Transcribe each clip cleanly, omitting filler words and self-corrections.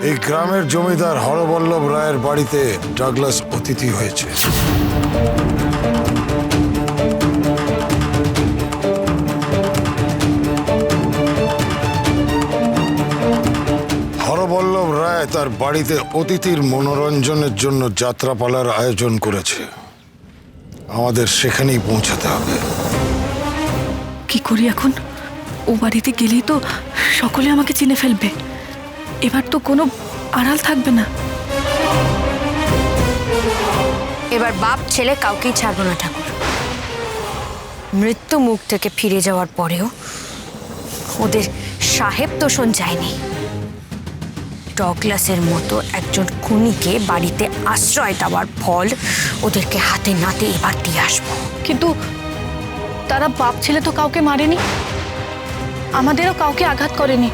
এই গ্রামের জমিদার হরবল্লভ রায়ের বাড়িতে ডাগলাস অতিথি হয়েছে। হরবল্লভ রায় তার বাড়িতে অতিথির মনোরঞ্জনের জন্য যাত্রাপালার আয়োজন করেছে। আমাদের সেখানেই পৌঁছাতে হবে। কি করি এখন? ও বাড়িতে গেলেই তো সকলে আমাকে চিনে ফেলবে। এবার তো কোনো আড়াল থাকবে না। এবার বাপ ছেলে কাউকেই ছাড়বো না ঠাকুর। মৃত্যু মুখ থেকে ফিরে যাওয়ার পরেও ওদের সাহেব তোষণ যায়নি। ডগলাসের মতো একজন খুনিকে বাড়িতে আশ্রয় দেওয়ার ফল ওদেরকে হাতে নাতে এবার দিয়ে আসবো। কিন্তু তারা বাপ ছেলে তো কাউকে মারেনি, আমাদেরও কাউকে আঘাত করেনি।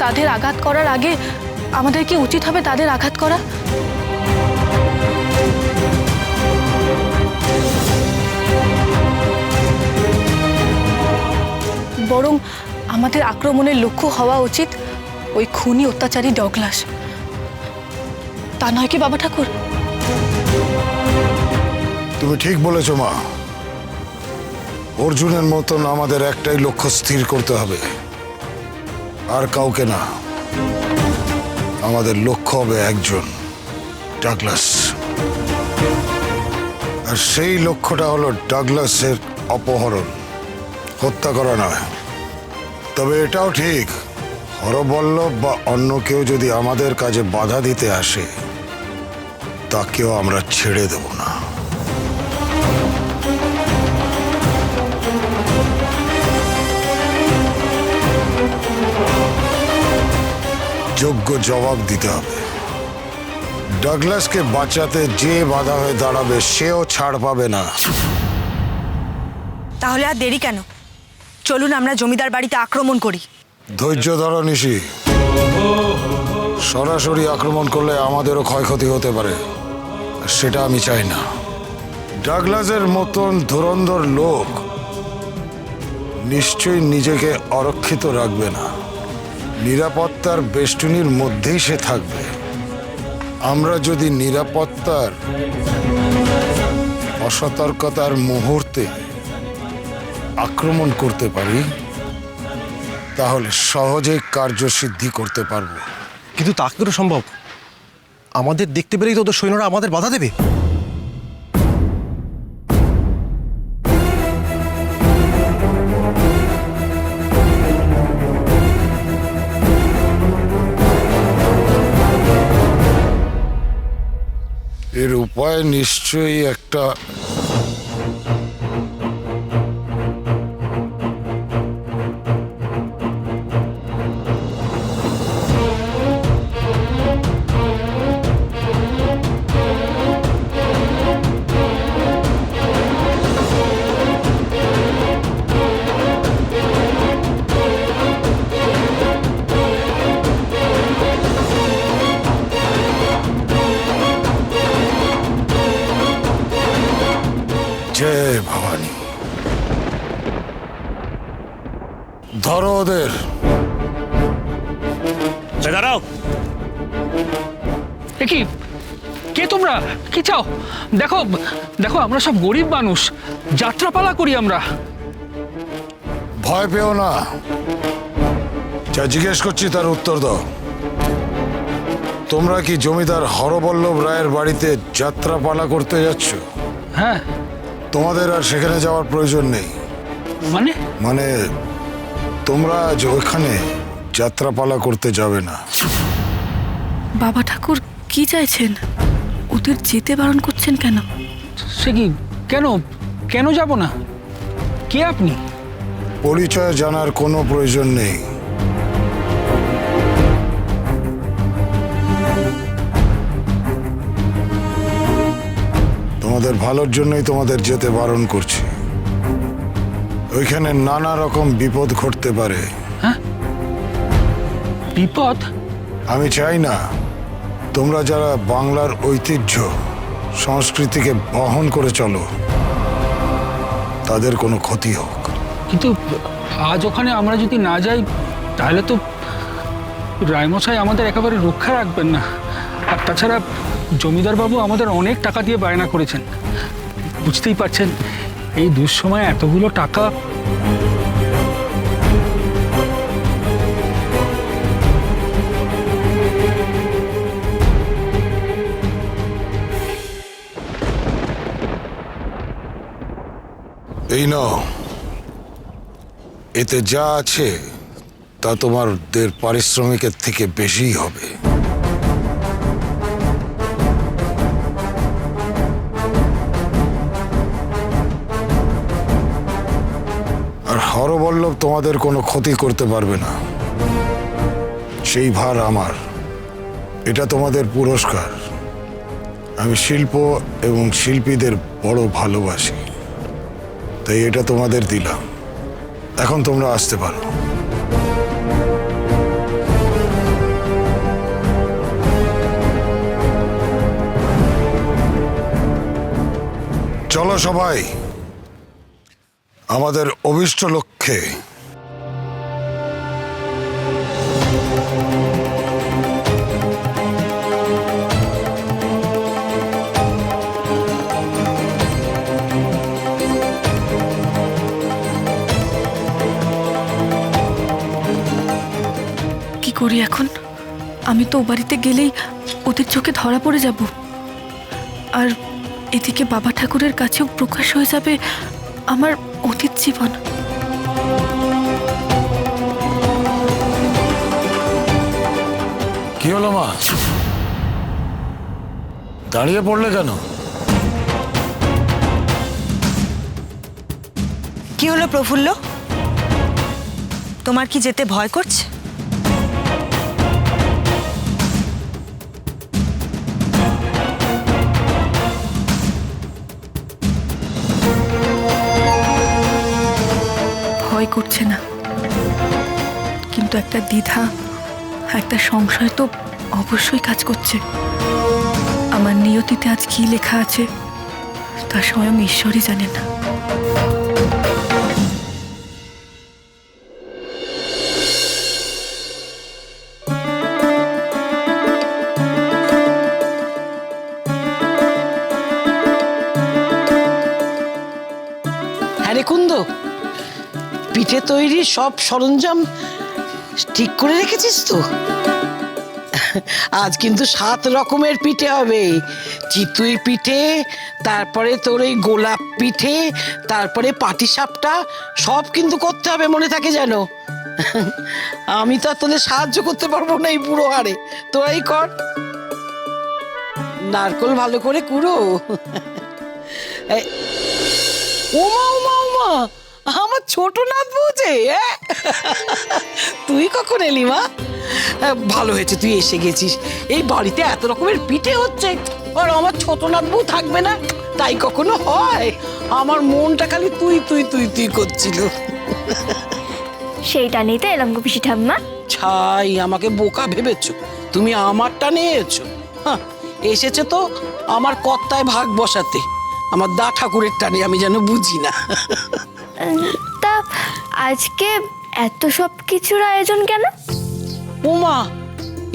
তাদের আঘাত করার আগে আমাদের কি উচিত হবে তাদের আঘাত করা? বরং আমাদের আক্রমণের লক্ষ্য হওয়া উচিত ওই খুনি অত্যাচারী ডগলাস। তা নয় কি বাবা ঠাকুর? তুমি ঠিক বলেছ মা। অর্জুনের মতন আমাদের একটাই লক্ষ্য স্থির করতে হবে, আর কাউকে না। আমাদের লক্ষ্য হবে একজন, ডাগলাস। আর সেই লক্ষ্যটা হলো ডাগলাসের অপহরণ, হত্যা করা নয়। তবে এটাও ঠিক, হরবল্লভ বা অন্য কেউ যদি আমাদের কাজে বাধা দিতে আসে, তাকেও আমরা ছেড়ে দেব না। যোগ্য জবাব দিতে হবে। ডাগলাসকে বাঁচাতে যে বাধা হয়ে দাঁড়াবে সেও ছাড় পাবে না। তাহলে আর দেরি কেন? চলুন আমরা জমিদার বাড়িতে আক্রমণ করি। ধৈর্য ধরো নিশি। সরাসরি আক্রমণ করলে আমাদেরও ক্ষয়ক্ষতি হতে পারে, সেটা আমি চাই না। ডাগলাসের মতন ধুরন্ধর লোক নিশ্চয়ই নিজেকে অরক্ষিত রাখবে না। নিরাপত্তার বেষ্টনীর মধ্যেই সে থাকবে। আমরা যদি নিরাপত্তার অসতর্কতার মুহূর্তে আক্রমণ করতে পারি, তাহলে সহজেই কার্যসিদ্ধি করতে পারবো। কিন্তু তা কি করে সম্ভব? আমাদের দেখতে পেলেই তো ওদের সৈন্যরা আমাদের বাধা দেবে। এর উপায় নিশ্চয়ই একটা। জয় ভবানী। ধরো ওদের। দাঁড়াও। কি কে তোমরা? কি চাও? দেখো দেখো, আমরা সব গরিব মানুষ, যাত্রাপালা করি আমরা। ভয় পেও না, যা জিজ্ঞেস করছি তার উত্তর দাও। তোমরা কি জমিদার হরবল্লভ রায়ের বাড়িতে যাত্রাপালা করতে যাচ্ছ? হ্যাঁ। তোমাদের আর সেখানে যাওয়ার প্রয়োজন নেই। মানে তোমরা আজ ওখানে যাত্রাপালা করতে যাবে না। বাবা ঠাকুর কি চাইছেন? ওদের যেতে বারণ করছেন কেন? সে কি? কেন কেন যাব না? কে আপনি? পরিচয় জানার কোনো প্রয়োজন নেই। তোমাদের ভালোর জন্যই তোমাদের যেতে বারণ করছি। ওইখানে নানা রকম বিপদ ঘটতে পারে। হ্যাঁ? বিপদ? আমি চাই না তোমরা যারা বাংলার ঐতিহ্য সংস্কৃতিকে বহন করে চলো, তাদের কোনো ক্ষতি হোক। কিন্তু আজ ওখানে আমরা যদি না যাই, তাহলে তো রায়মশাই আমাদের একেবারে রক্ষা রাখবেন না। আর তাছাড়া জমিদার বাবু আমাদের অনেক টাকা দিয়ে বায়না করেছেন। বুঝতেই পারছেন এই দুঃসময়ে এতগুলো টাকা। এই নাও, এতে যা আছে তা তোমাদের পারিশ্রমিকের থেকে বেশিই হবে। আর হরবল্লভ তোমাদের কোনো ক্ষতি করতে পারবে না, সেই ভার আমার। এটা তোমাদের পুরস্কার। আমি শিল্প এবং শিল্পীদের বড় ভালোবাসি, তাই এটা তোমাদের দিলাম। এখন তোমরা আসতে পারো। চলো সবাই আমাদের অভিষ্ট লক্ষ্যে। কি করি এখন? আমি তো ও বাড়িতে গেলেই ওদের চোখে ধরা পড়ে যাব, আর এদিকে বাবা ঠাকুরের কাছেও প্রকাশ হয়ে যাবে আমার অতীত জীবন। কি হলো মা, দাঁড়িয়ে পড়লে কেন? কি হলো প্রফুল্ল, তোমার কি যেতে ভয় করছে? ভয় করছে না, কিন্তু একটা দ্বিধা, একটা সংশয় তো অবশ্যই কাজ করছে। আমার নিয়তিতে আজ কি লেখা আছে তা স্বয়ং ঈশ্বরই জানেন না। হ্যাঁ রে কুন্দ, পিঠে তৈরির সব সরঞ্জাম ঠিক করে রেখেছিস তো? আজ কিন্তু 7 রকমের পিঠে হবে। চিতই পিঠে, তারপরে তোর এই গোলাপ পিঠে, তারপরে পাটিসাপটা, সব কিন্তু করতে হবে, মনে থাকে যেন। আমি তো আর তোদের সাহায্য করতে পারবো না এই বুড়ো হাড়ে, তোরাই কর। নারকোল ভালো করে কুড়ো। ওমা ওমা ওমা, আমার ছোট নাথ বউছে, তুই কখন এলি মা? ভালো হয়েছে তুই এসে গেছিস। এই বাড়িতে এত রকমের পিঠে হচ্ছে, আর আমার ছোট নাথ বউ থাকবে না, তাই কখনো হয়? আমার মনটা খালি তুই তুই তুই তুই করছিল। সেইটা নিয়ে তো এলাম গো পিসি ঠাম্মা। ছাই, আমাকে বোকা ভেবেছো? তুমি আমারটা নিয়েছো? হ্যাঁ, এসেছে তো আমার কর্তায় ভাগ বসাতে। আমার দা ঠাকুরের টানে আমি যেন বুঝি না। তা আজকে এত সব কিছুর আয়োজন কেন? ওমা,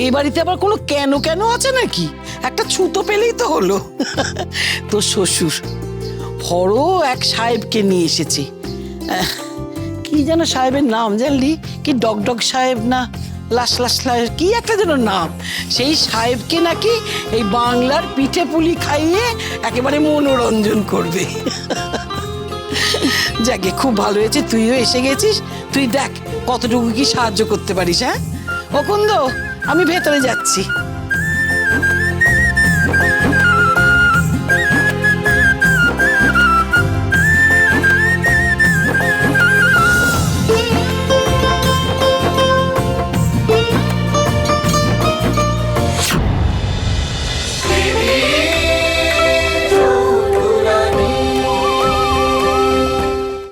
এ বাড়িতে আবার কোনো কেন কেন আছে নাকি? একটা ছুতো পেলেই তো হলো। তোর শ্বশুর বড় এক সাহেবকে নিয়ে এসেছে। কি যেন সাহেবের নাম জানলি? কি ডগডগ সাহেব না লাস লাস লাস কি একটা যেন নাম। সেই সাহেবকে নাকি এই বাংলার পিঠে পুলি খাইয়ে একেবারে মনোরঞ্জন করবে। যাকে খুব ভালো হয়েছে তুইও এসে গেছিস। তুই দেখ কতটুকু কি সাহায্য করতে পারিস। হ্যাঁ ও কুন্দ, আমি ভেতরে যাচ্ছি।